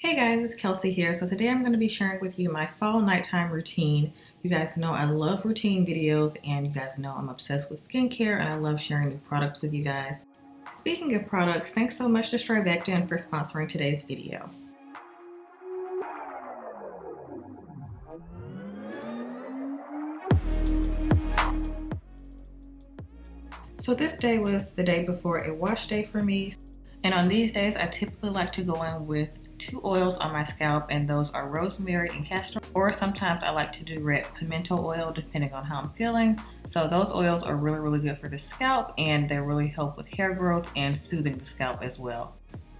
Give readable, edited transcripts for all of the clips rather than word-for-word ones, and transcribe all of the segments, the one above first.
Hey guys, it's Kelsey here. So today I'm going to be sharing with you my fall nighttime routine. You guys know I love routine videos and you guys know I'm obsessed with skincare and I love sharing new products with you guys. Speaking of products, thanks so much to Strivectin for sponsoring today's video. So this day was the day before a wash day for me. And on these days, I typically like to go in with 2 oils on my scalp, and those are rosemary and castor, or sometimes I like to do red pimento oil depending on how I'm feeling. So those oils are really good for the scalp and they really help with hair growth and soothing the scalp as well.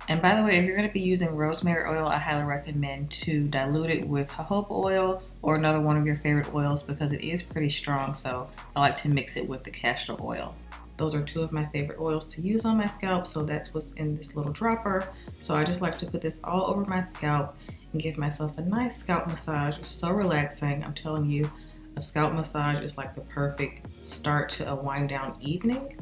And by the way, if you're going to be using rosemary oil, I highly recommend to dilute it with jojoba oil or another one of your favorite oils because it is pretty strong, so I like to mix it with the castor oil. Those are 2 of my favorite oils to use on my scalp, so that's what's in this little dropper. So I just like to put this all over my scalp and give myself a nice scalp massage. It's so relaxing. I'm telling you, a scalp massage is like the perfect start to a wind down evening.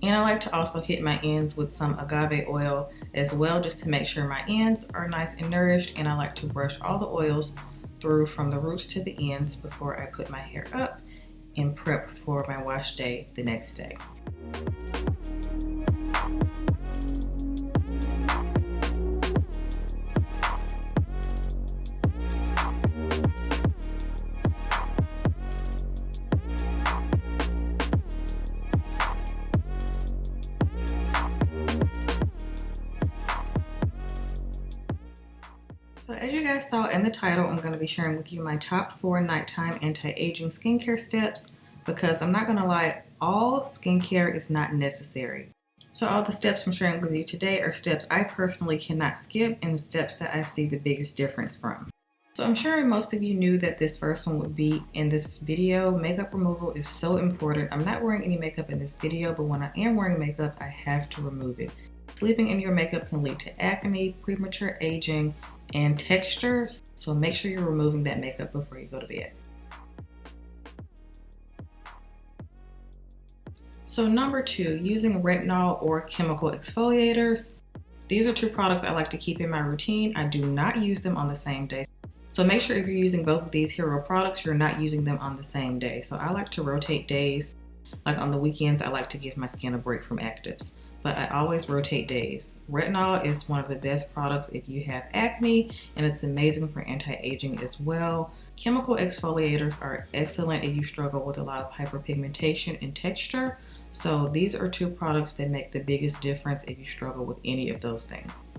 And I like to also hit my ends with some agave oil as well, just to make sure my ends are nice and nourished. And I like to brush all the oils through from the roots to the ends before I put my hair up and prep for my wash day the next day. So as you guys saw in the title, I'm going to be sharing with you my top 4 nighttime anti-aging skincare steps because I'm not going to lie, all skincare is not necessary. So all the steps I'm sharing with you today are steps I personally cannot skip and the steps that I see the biggest difference from. So I'm sure most of you knew that this first one would be in this video. Makeup removal is so important. I'm not wearing any makeup in this video, but when I am wearing makeup, I have to remove it. Sleeping in your makeup can lead to acne, premature aging, and texture, so make sure you're removing that makeup before you go to bed. So number 2, using retinol or chemical exfoliators. These are 2 products I like to keep in my routine. I do not use them on the same day. So make sure if you're using both of these hero products, you're not using them on the same day. So I like to rotate days. Like on the weekends, I like to give my skin a break from actives. But I always rotate days. Retinol is one of the best products if you have acne, and it's amazing for anti-aging as well. Chemical exfoliators are excellent if you struggle with a lot of hyperpigmentation and texture. So these are 2 products that make the biggest difference if you struggle with any of those things.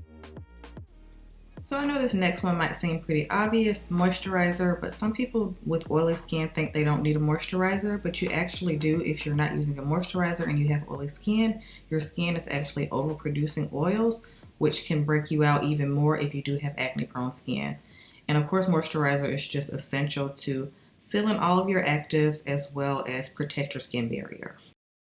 So I know this next one might seem pretty obvious, moisturizer, but some people with oily skin think they don't need a moisturizer, but you actually do if you're not using a moisturizer and you have oily skin. Your skin is actually overproducing oils, which can break you out even more if you do have acne-prone skin. And of course, moisturizer is just essential to seal in all of your actives as well as protect your skin barrier.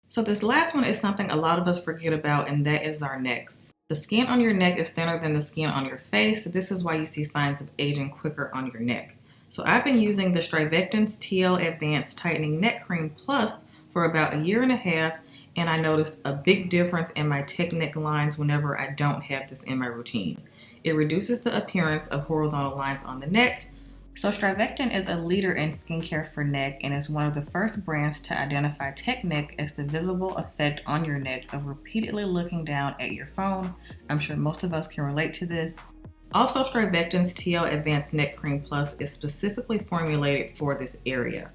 So this last one is something a lot of us forget about, and that is our necks. The skin on your neck is thinner than the skin on your face, so this is why you see signs of aging quicker on your neck. So I've been using the Strivectin's TL Advanced Tightening Neck Cream Plus for about 1.5 years, and I noticed a big difference in my tech neck lines whenever I don't have this in my routine. It reduces the appearance of horizontal lines on the neck. So Strivectin is a leader in skincare for neck and is one of the first brands to identify tech neck as the visible effect on your neck of repeatedly looking down at your phone. I'm sure most of us can relate to this. Also, Strivectin's TL Advanced Neck Cream Plus is specifically formulated for this area.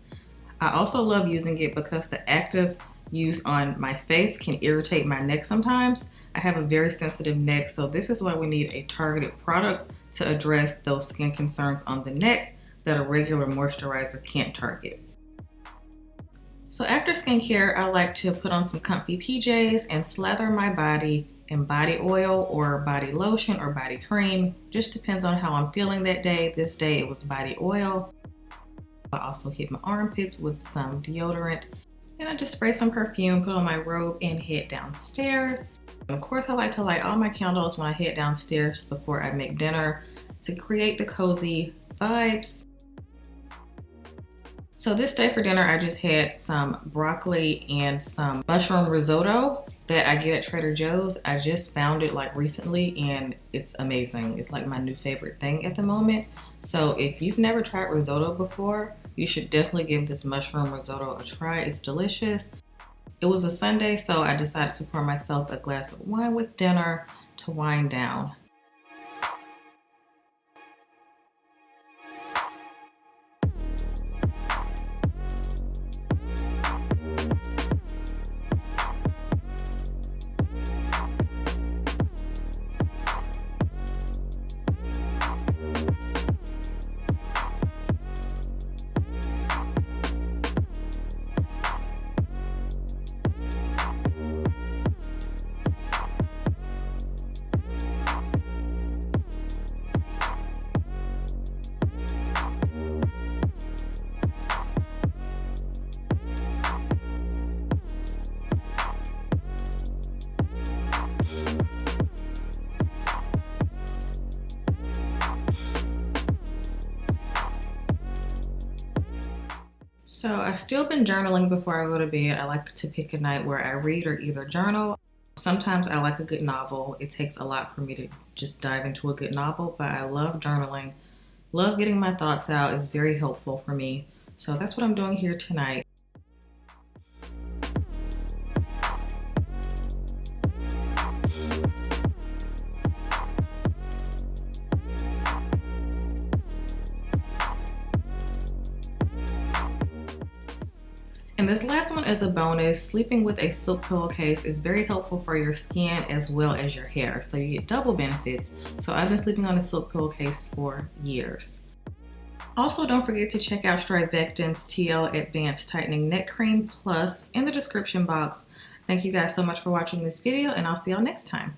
I also love using it because the actives used on my face can irritate my neck sometimes. I have a very sensitive neck, so this is why we need a targeted product to address those skin concerns on the neck that a regular moisturizer can't target. So after skincare, I like to put on some comfy PJs and slather my body in body oil or body lotion or body cream. Just depends on how I'm feeling that day. This day it was body oil. I also hit my armpits with some deodorant. And I just spray some perfume, put on my robe, and head downstairs. And of course, I like to light all my candles when I head downstairs before I make dinner to create the cozy vibes. So this day for dinner, I just had some broccoli and some mushroom risotto. that I get at Trader Joe's. I just found it like recently and it's amazing. It's like my new favorite thing at the moment. So if you've never tried risotto before, you should definitely give this mushroom risotto a try. It's delicious. It was a Sunday, so I decided to pour myself a glass of wine with dinner to wind down. So I've still been journaling before I go to bed. I like to pick a night where I read or either journal. Sometimes I like a good novel. It takes a lot for me to just dive into a good novel, but I love journaling. Love getting my thoughts out. It's very helpful for me. So that's what I'm doing here tonight. And this last one is a bonus. Sleeping with a silk pillowcase is very helpful for your skin as well as your hair. So you get double benefits. So I've been sleeping on a silk pillowcase for years. Also, don't forget to check out Strivectin's TL Advanced Tightening Neck Cream Plus in the description box. Thank you guys so much for watching this video, and I'll see y'all next time.